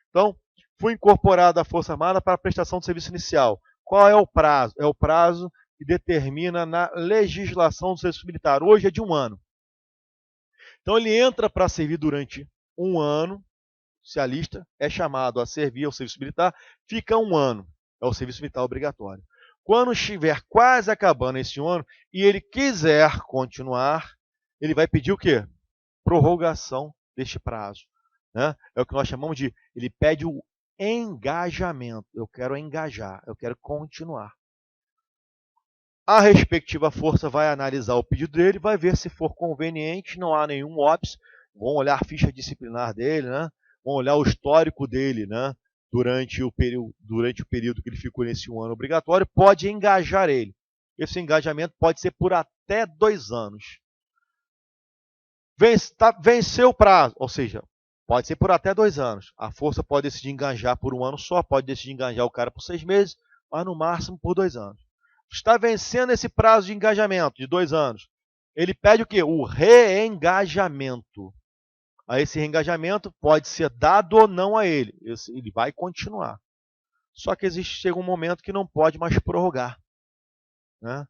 Então, fui incorporado à Força Armada para a prestação de serviço inicial. Qual é o prazo? É o prazo que determina na legislação do serviço militar. Hoje é de 1 ano. Então, ele entra para servir durante 1 ano, se alista, é chamado a servir ao serviço militar, fica 1 ano. É o serviço militar obrigatório. Quando estiver quase acabando esse ano e ele quiser continuar, ele vai pedir o quê? Prorrogação deste prazo. Né? É o que nós chamamos de, ele pede o engajamento. Eu quero engajar, eu quero continuar. A respectiva força vai analisar o pedido dele, vai ver se for conveniente, não há nenhum óbice, vão olhar a ficha disciplinar dele, né? Vão olhar o histórico dele, né? Durante o período que ele ficou nesse 1 ano obrigatório, pode engajar ele. Esse engajamento pode ser por até 2 anos. Venceu o prazo, ou seja, pode ser por até 2 anos. A força pode decidir engajar por 1 ano só, pode decidir engajar o cara por 6 meses, mas no máximo por 2 anos. Está vencendo esse prazo de engajamento de 2 anos. Ele pede o quê? O reengajamento. A esse reengajamento pode ser dado ou não a ele. Ele vai continuar. Só que chega um momento que não pode mais prorrogar. Né?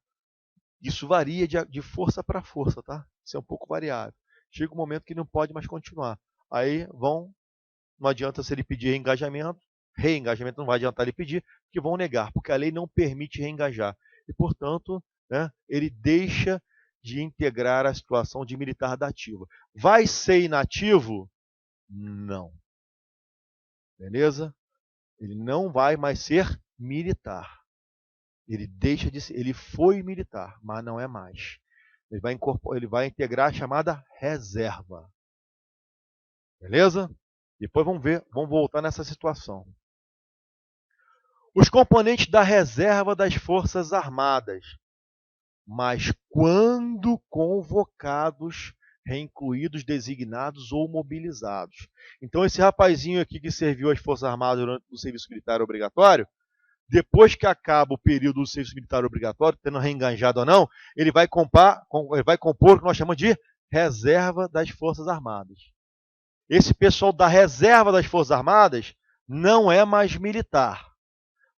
Isso varia de força para força, tá? Isso é um pouco variável. Chega um momento que não pode mais continuar. Aí não adianta se ele pedir reengajamento não vai adiantar ele pedir, que vão negar, porque a lei não permite reengajar. E, portanto, né, ele deixa de integrar a situação de militar da ativa. Vai ser inativo? Não. Beleza? Ele não vai mais ser militar. Ele deixa de ser, ele foi militar, mas não é mais. Ele vai integrar a chamada reserva. Beleza? Depois vamos voltar nessa situação. Os componentes da reserva das Forças Armadas, mas quando convocados, reincluídos, designados ou mobilizados. Então, esse rapazinho aqui que serviu às Forças Armadas durante o serviço militar obrigatório, depois que acaba o período do serviço militar obrigatório, tendo reenganjado ou não, ele vai compor o que nós chamamos de reserva das Forças Armadas. Esse pessoal da reserva das Forças Armadas não é mais militar.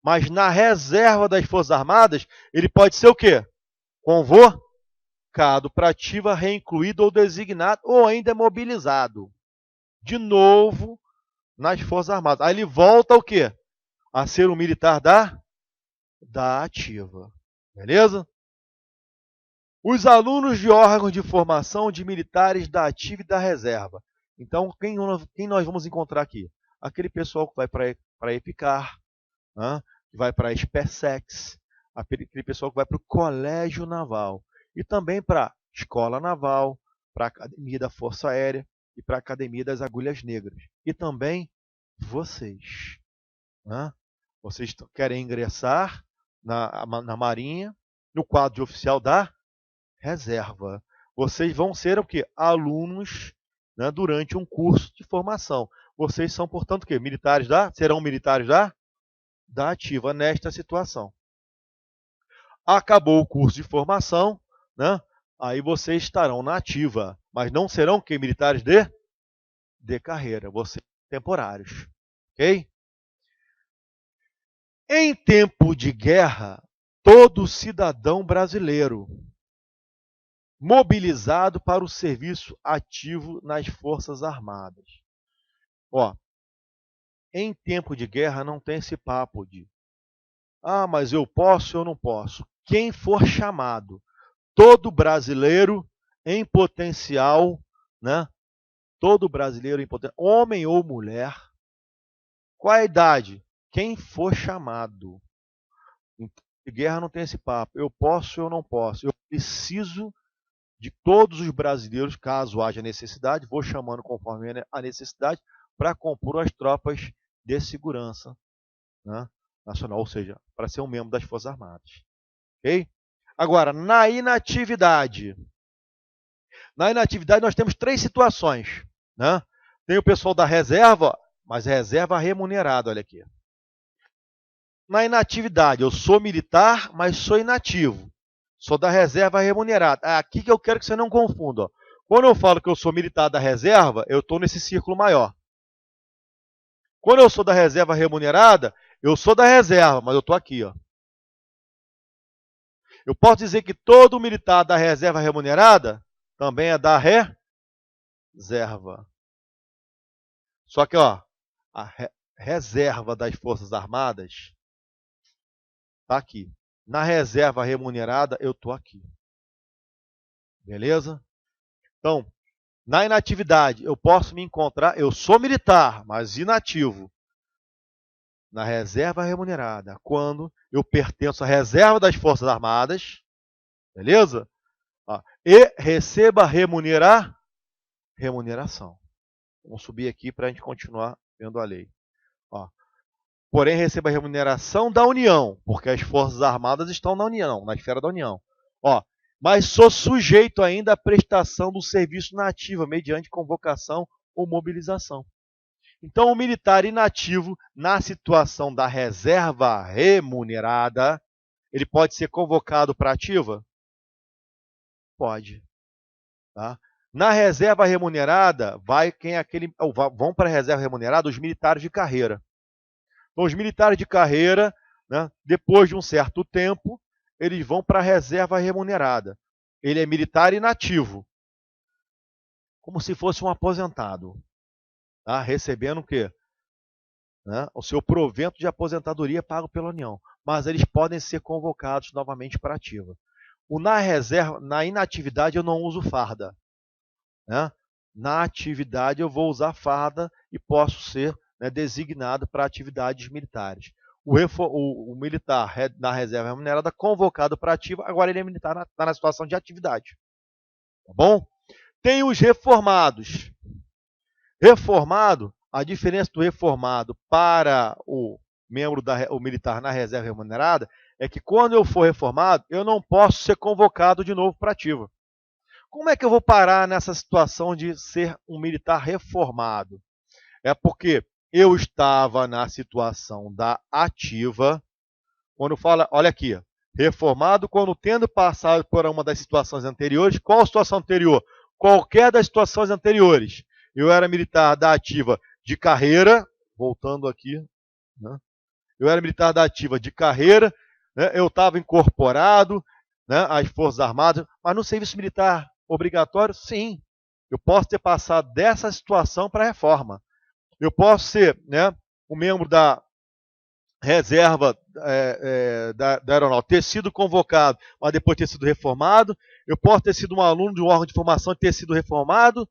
Mas na reserva das Forças Armadas, ele pode ser o quê? Convocado para ativa, reincluído ou designado, ou ainda mobilizado. De novo, nas Forças Armadas. Aí ele volta ao quê? A ser um militar da ativa. Beleza? Os alunos de órgãos de formação de militares da ativa e da reserva. Então, quem nós vamos encontrar aqui? Aquele pessoal que vai para a EPICAR, né? Que vai para a SpaceX, aquele pessoal que vai para o Colégio Naval. E também para a Escola Naval, para a Academia da Força Aérea e para a Academia das Agulhas Negras. E também vocês. Né? Vocês querem ingressar na Marinha, no quadro de oficial da reserva. Vocês vão ser o quê? Alunos, né, durante um curso de formação. Vocês são, portanto, o quê? Serão militares da ativa nesta situação. Acabou o curso de formação, né? Aí vocês estarão na ativa, mas não serão o quê? Militares de carreira, vocês temporários. Ok? Em tempo de guerra, todo cidadão brasileiro mobilizado para o serviço ativo nas Forças Armadas. Ó, em tempo de guerra não tem esse papo de mas eu posso ou não posso. Quem for chamado, todo brasileiro em potencial, né? Todo brasileiro em potencial, homem ou mulher. Qual é a idade? Quem for chamado. Em tempo de guerra não tem esse papo. Eu posso ou não posso. Eu preciso de todos os brasileiros, caso haja necessidade, vou chamando conforme a necessidade, para compor as tropas de segurança, né, nacional, ou seja, para ser um membro das Forças Armadas. Ok? Agora, na inatividade. Na inatividade nós temos 3 situações. Né? Tem o pessoal da reserva, mas reserva remunerada, olha aqui. Na inatividade, eu sou militar, mas sou inativo. Sou da reserva remunerada. É aqui que eu quero que você não confunda. Ó. Quando eu falo que eu sou militar da reserva, eu estou nesse círculo maior. Quando eu sou da reserva remunerada, eu sou da reserva, mas eu estou aqui, ó. Eu posso dizer que todo militar da reserva remunerada também é da reserva. Só que, ó, a reserva das Forças Armadas está aqui. Na reserva remunerada, eu estou aqui. Beleza? Então, na inatividade, eu posso me encontrar, eu sou militar, mas inativo. Na reserva remunerada, quando eu pertenço à reserva das Forças Armadas, beleza? E receba remuneração. Vamos subir aqui para a gente continuar vendo a lei. Porém, receba a remuneração da União, porque as Forças Armadas estão na União, na esfera da União. Mas sou sujeito ainda à prestação do serviço na ativa, mediante convocação ou mobilização. Então, o militar inativo, na situação da reserva remunerada, ele pode ser convocado para ativa? Pode. Tá? Na reserva remunerada, vão para a reserva remunerada os militares de carreira. Então, os militares de carreira, né, depois de um certo tempo, eles vão para a reserva remunerada. Ele é militar inativo, como se fosse um aposentado, tá? Recebendo o quê? Né? O seu provento de aposentadoria pago pela União. Mas eles podem ser convocados novamente para a ativa. Na inatividade, eu não uso farda. Né? Na atividade, eu vou usar farda e posso ser, né, designado para atividades militares. O militar na reserva remunerada, convocado para ativa, agora ele é militar, está na situação de atividade. Tá bom? Tem os reformados. Reformado, a diferença do reformado para o militar na reserva remunerada é que quando eu for reformado, eu não posso ser convocado de novo para ativa. Como é que eu vou parar nessa situação de ser um militar reformado? É porque eu estava na situação da ativa, quando fala, olha aqui, reformado quando tendo passado por uma das situações anteriores. Qual a situação anterior? Qualquer das situações anteriores. Eu era militar da ativa de carreira, voltando aqui, né? Eu era militar da ativa de carreira, né? Eu estava incorporado, né, às Forças Armadas, mas no serviço militar obrigatório, sim. Eu posso ter passado dessa situação para a reforma. Eu posso ser, né, um membro da reserva da aeronáutica, ter sido convocado, mas depois ter sido reformado. Eu posso ter sido um aluno de um órgão de formação e ter sido reformado.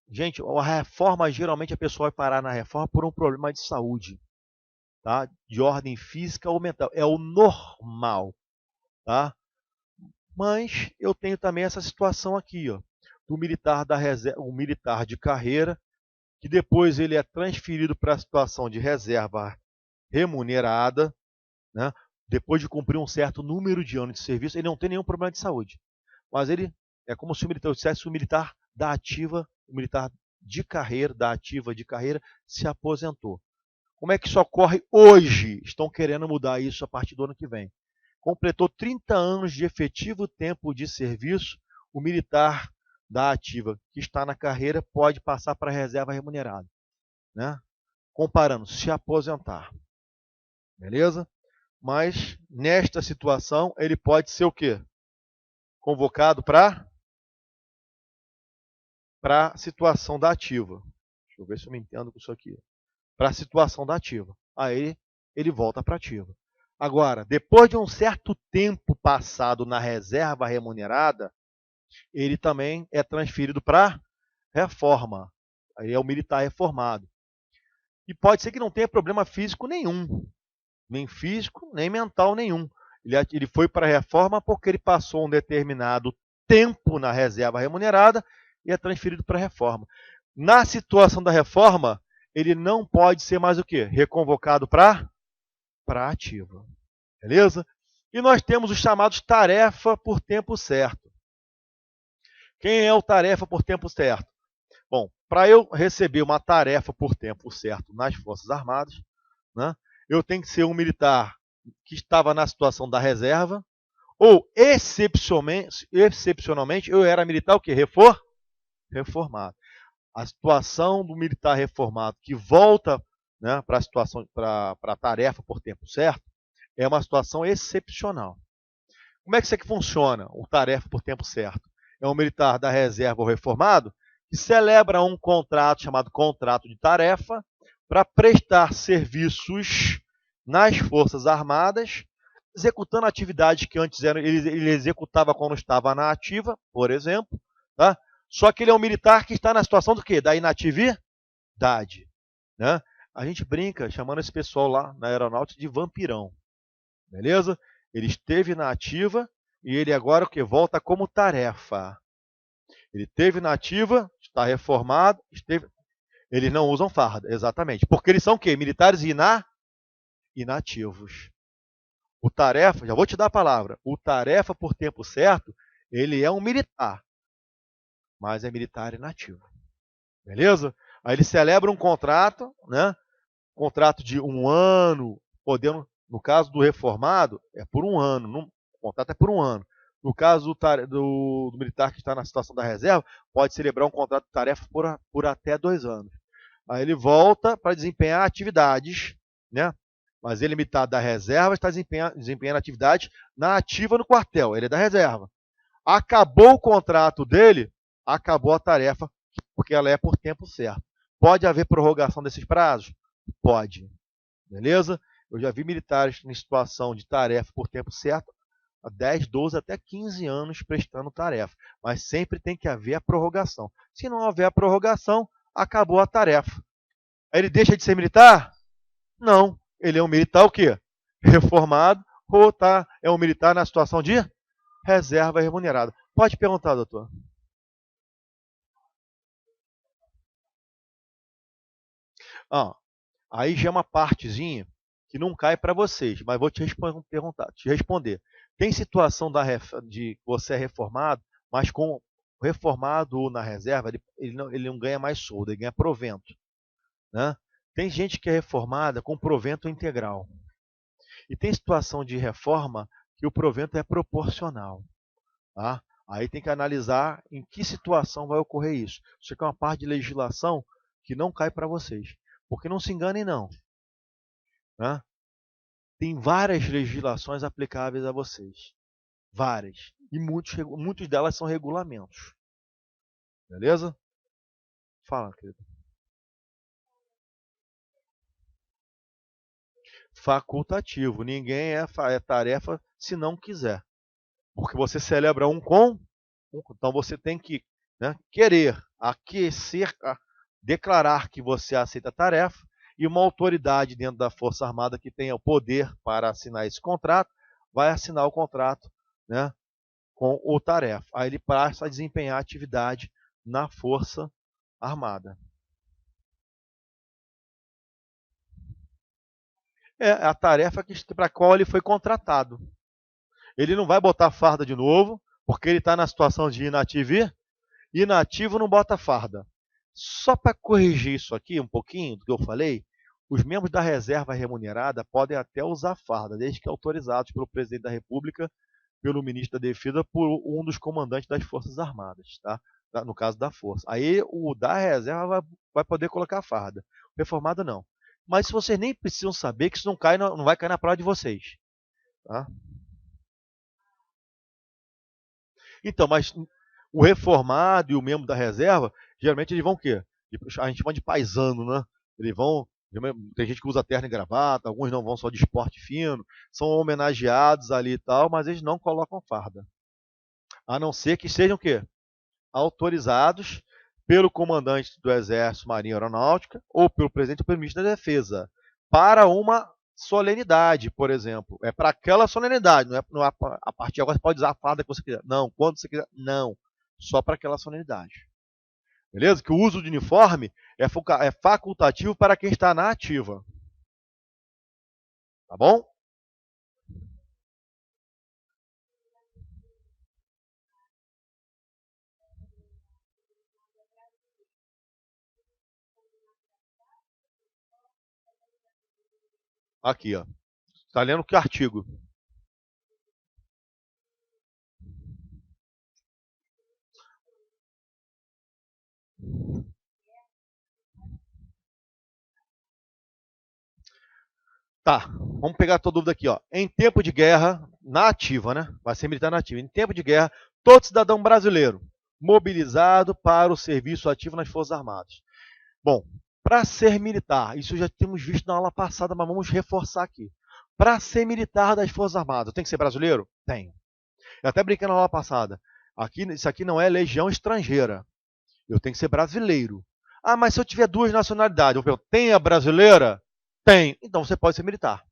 Gente, a reforma, geralmente a pessoa vai parar na reforma por um problema de saúde, tá? De ordem física ou mental. É o normal, tá? Mas eu tenho também essa situação aqui, ó, do militar da reserva, um militar de carreira, que depois ele é transferido para a situação de reserva remunerada, né? Depois de cumprir um certo número de anos de serviço, ele não tem nenhum problema de saúde. Mas ele é como se o militar dissesse o militar da ativa, o militar de carreira, da ativa de carreira, se aposentou. Como é que isso ocorre hoje? Estão querendo mudar isso a partir do ano que vem. Completou 30 anos de efetivo tempo de serviço, o militar da ativa que está na carreira pode passar para a reserva remunerada, né? Comparando, se aposentar. Beleza? Mas, nesta situação, ele pode ser o quê? Convocado para a situação da ativa. Deixa eu ver se eu me entendo com isso aqui. Para a situação da ativa. Aí ele volta para a ativa. Agora, depois de um certo tempo passado na reserva remunerada, ele também é transferido para reforma. Aí é o militar reformado. E pode ser que não tenha problema físico nenhum. Nem físico, nem mental nenhum. Ele foi para a reforma porque ele passou um determinado tempo na reserva remunerada e é transferido para a reforma. Na situação da reforma, ele não pode ser mais o quê? Reconvocado para a ativa. Beleza? E nós temos os chamados tarefa por tempo certo. Quem é o tarefa por tempo certo? Bom, para eu receber uma tarefa por tempo certo nas Forças Armadas, né, eu tenho que ser um militar que estava na situação da reserva, ou excepcionalmente eu era militar o quê? Reformado. A situação do militar reformado que volta, né, para a situação, para a tarefa por tempo certo, é uma situação excepcional. Como é que isso aqui funciona, o tarefa por tempo certo? É um militar da reserva ou reformado que celebra um contrato chamado contrato de tarefa para prestar serviços nas Forças Armadas, executando atividades que antes ele executava quando estava na ativa, por exemplo, tá? Só que ele é um militar que está na situação do quê? Da inatividade, né? A gente brinca chamando esse pessoal lá na aeronáutica de vampirão, beleza? Ele esteve na ativa e ele agora o que? Volta como tarefa. Ele esteve na ativa, está reformado, eles não usam farda, exatamente. Porque eles são o quê? Militares inativos. O tarefa, já vou te dar a palavra, o tarefa por tempo certo, ele é um militar, mas é militar inativo. Beleza? Aí ele celebra um contrato, né? Contrato de um ano, podendo, no caso do reformado, é por um ano, o contrato é por um ano. No caso do militar que está na situação da reserva, pode celebrar um contrato de tarefa por até 2 anos. Aí ele volta para desempenhar atividades, né? Mas ele, militar da reserva, está desempenhando atividades na ativa no quartel. Ele é da reserva. Acabou o contrato dele, acabou a tarefa, porque ela é por tempo certo. Pode haver prorrogação desses prazos? Pode. Beleza? Eu já vi militares em situação de tarefa por tempo certo, há 10, 12, até 15 anos prestando tarefa. Mas sempre tem que haver a prorrogação. Se não houver a prorrogação, acabou a tarefa. Aí ele deixa de ser militar? Não. Ele é um militar o quê? Reformado ou é um militar na situação de reserva remunerada. Pode perguntar, doutor. Ah, aí já é uma partezinha que não cai para vocês, mas vou te responder. Tem situação de você é reformado, mas com o reformado na reserva, ele não ganha mais soldo, ele ganha provento. Né? Tem gente que é reformada com provento integral. E tem situação de reforma que o provento é proporcional. Tá? Aí tem que analisar em que situação vai ocorrer isso. Isso aqui é uma parte de legislação que não cai para vocês. Porque não se enganem, não. Né? Tem várias legislações aplicáveis a vocês. Várias. E muitos delas são regulamentos. Beleza? Fala, querido. Facultativo. Ninguém é tarefa se não quiser. Porque você celebra então você tem que, né, querer, aquecer, declarar que você aceita a tarefa, e uma autoridade dentro da Força Armada que tenha o poder para assinar esse contrato, vai assinar o contrato, né, com o tarefa. Aí ele passa a desempenhar a atividade na Força Armada. É a tarefa para a qual ele foi contratado. Ele não vai botar farda de novo, porque ele está na situação de inativo. Inativo não bota farda. Só para corrigir isso aqui um pouquinho do que eu falei, os membros da reserva remunerada podem até usar farda, desde que autorizados pelo presidente da República, pelo ministro da Defesa, por um dos comandantes das Forças Armadas, tá? No caso da Força. Aí o da reserva vai poder colocar farda. O reformado não. Mas se vocês nem precisam saber que isso não vai cair na prova de vocês. Tá? Então, mas o reformado e o membro da reserva, geralmente eles vão o quê? A gente chama de paisano, né? Eles vão. Tem gente que usa terno e gravata, alguns não vão só de esporte fino, são homenageados ali e tal, mas eles não colocam farda. A não ser que sejam o quê? Autorizados pelo comandante do Exército, Marinha Aeronáutica, ou pelo presidente ou pelo ministro da Defesa, para uma solenidade, por exemplo. É para aquela solenidade, não é a partir de agora você pode usar a farda que você quiser. Não, quando você quiser. Não, só para aquela solenidade. Beleza? Que o uso de uniforme é facultativo para quem está na ativa. Tá bom? Aqui, ó. Está lendo que artigo? Tá, vamos pegar a tua dúvida aqui, ó. Em tempo de guerra, na ativa, né? Vai ser militar na ativa. Em tempo de guerra, todo cidadão brasileiro mobilizado para o serviço ativo nas Forças Armadas. Bom, para ser militar, isso já temos visto na aula passada, mas vamos reforçar aqui. Para ser militar das Forças Armadas, tem que ser brasileiro? Tem. Eu até brinquei na aula passada. Isso aqui não é legião estrangeira. Eu tenho que ser brasileiro. Ah, mas se eu tiver duas nacionalidades, eu tenho a brasileira? Tem. Então você pode ser militar.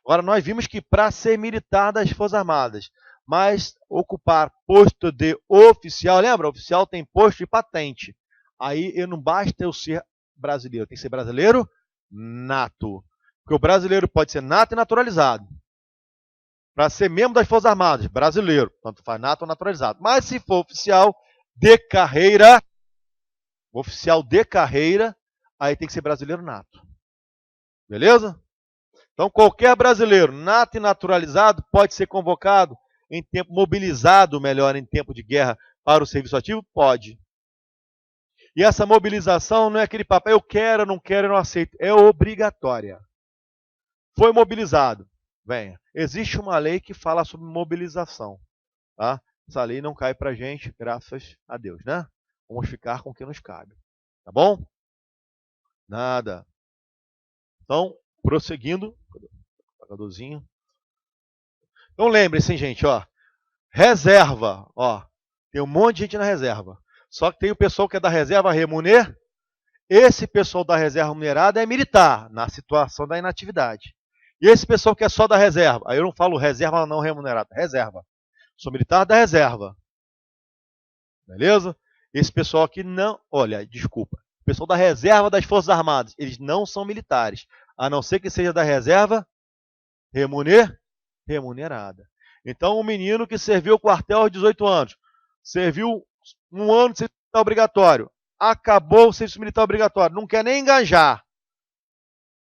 Agora, nós vimos que para ser militar das Forças Armadas, mas ocupar posto de oficial, lembra? Oficial tem posto e patente. Aí não basta eu ser brasileiro, tem que ser brasileiro nato. Porque o brasileiro pode ser nato e naturalizado. Para ser membro das Forças Armadas, brasileiro, tanto faz nato ou naturalizado. Mas se for oficial de carreira, aí tem que ser brasileiro nato. Beleza? Então, qualquer brasileiro, nato e naturalizado, pode ser convocado em tempo, mobilizado, melhor, em tempo de guerra para o serviço ativo? Pode. E essa mobilização não é aquele papo, eu quero, não quero, eu não aceito. É obrigatória. Foi mobilizado. Venha. Existe uma lei que fala sobre mobilização. Tá? Essa lei não cai para a gente, graças a Deus, né? Vamos ficar com o que nos cabe. Tá bom? Nada. Então, prosseguindo. Apagadorzinho. Então lembre-se, gente, ó. Reserva, ó. Tem um monte de gente na reserva. Só que tem o pessoal que é da reserva remuner. Esse pessoal da reserva remunerada é militar, na situação da inatividade. E esse pessoal que é só da reserva, aí eu não falo reserva não remunerada, reserva. Sou militar da reserva. Beleza? Esse pessoal aqui não, olha, desculpa. O pessoal da reserva das Forças Armadas, eles não são militares, a não ser que seja da reserva remunerada. Então, um menino que serviu o quartel aos 18 anos, serviu um ano de serviço militar obrigatório, acabou o serviço militar obrigatório, não quer nem engajar.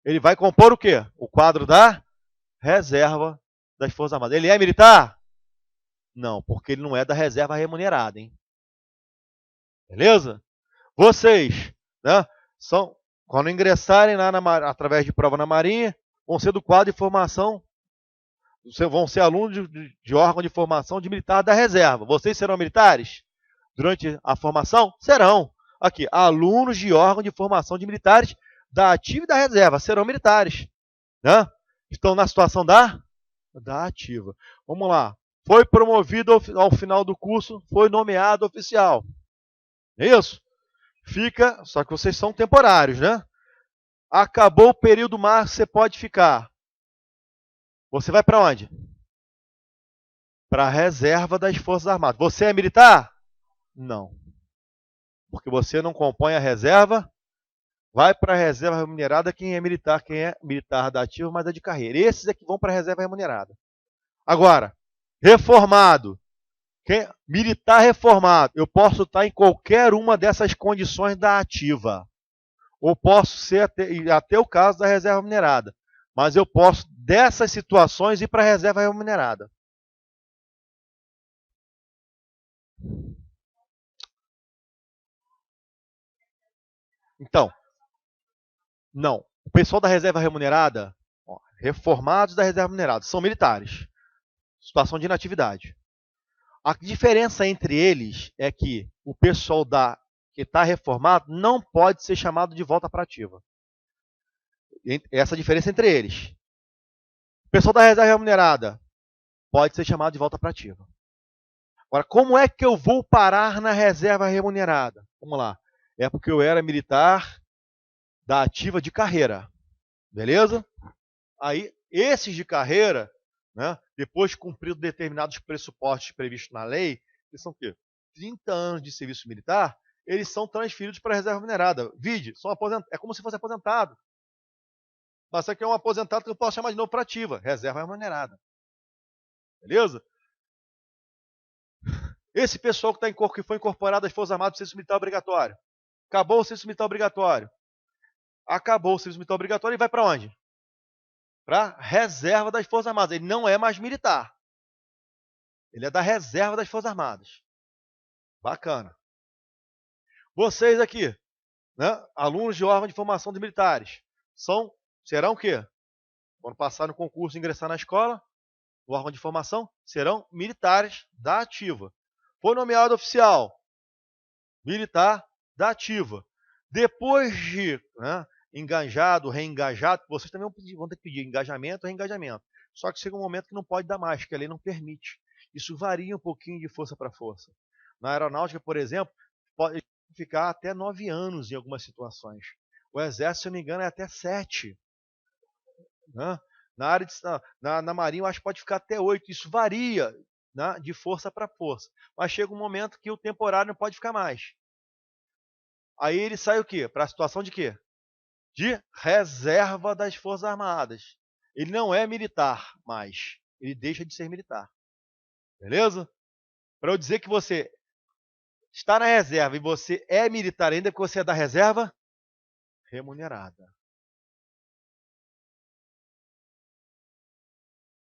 Ele vai compor o quê? O quadro da reserva das Forças Armadas. Ele é militar? Não, porque ele não é da reserva remunerada, hein? Beleza? Vocês, né, quando ingressarem lá através de prova na Marinha, vão ser do quadro de formação, vão ser alunos de órgão de formação de militar da reserva. Vocês serão militares? Durante a formação? Serão. Aqui, alunos de órgão de formação de militares da ativa e da reserva serão militares. Né? Estão na situação da ativa. Vamos lá. Foi promovido ao final do curso, foi nomeado oficial. É isso? Fica, só que vocês são temporários, né? Acabou o período máximo, você pode ficar. Você vai para onde? Para a reserva das Forças Armadas. Você é militar? Não. Porque você não compõe a reserva. Vai para a reserva remunerada quem é militar da ativa, mas é de carreira. Esses é que vão para a reserva remunerada. Agora, reformado. Militar reformado. Eu posso estar em qualquer uma dessas condições da ativa. Ou posso ser até o caso da reserva remunerada. Mas eu posso, dessas situações, ir para a reserva remunerada. Então, não. O pessoal da reserva remunerada, ó, reformados da reserva remunerada, são militares. Situação de inatividade. A diferença entre eles é que o pessoal que está reformado não pode ser chamado de volta para a ativa. Essa é a diferença entre eles. O pessoal da reserva remunerada pode ser chamado de volta para a ativa. Agora, como é que eu vou parar na reserva remunerada? Vamos lá. É porque eu era militar da ativa de carreira. Beleza? Aí, esses de carreira, né, depois de cumprido determinados pressupostos previstos na lei, eles são o quê? 30 anos de serviço militar, eles são transferidos para a reserva remunerada. Vide, é como se fosse aposentado. Mas aqui é um aposentado que eu posso chamar de novo para ativa, reserva remunerada. Beleza? Esse pessoal que foi incorporado às Forças Armadas do serviço militar obrigatório. Acabou o serviço militar obrigatório. Acabou o serviço militar obrigatório e vai para onde? Para a reserva das Forças Armadas. Ele não é mais militar. Ele é da reserva das Forças Armadas. Bacana. Vocês aqui, né, alunos de órgão de formação de militares, serão o quê? quando passar no concurso e ingressar na escola, o órgão de formação, serão militares da ativa. Foi nomeado oficial, militar da ativa. Depois de engajado, reengajado, vocês também vão ter que pedir engajamento ou reengajamento. Só que chega um momento que não pode dar mais, que a lei não permite. Isso varia um pouquinho de força para força. Na aeronáutica, por exemplo, pode ficar até 9 anos em algumas situações. O exército, se não me engano, é até 7. Né? Na área na Marinha, eu acho que pode ficar até 8. Isso varia, né, de força para força. Mas chega um momento que o temporário não pode ficar mais. Aí ele sai o quê? Para a situação de quê? De reserva das Forças Armadas. Ele não é militar mais. Ele deixa de ser militar. Beleza? Para eu dizer que você está na reserva e você é militar ainda, que você é da reserva remunerada.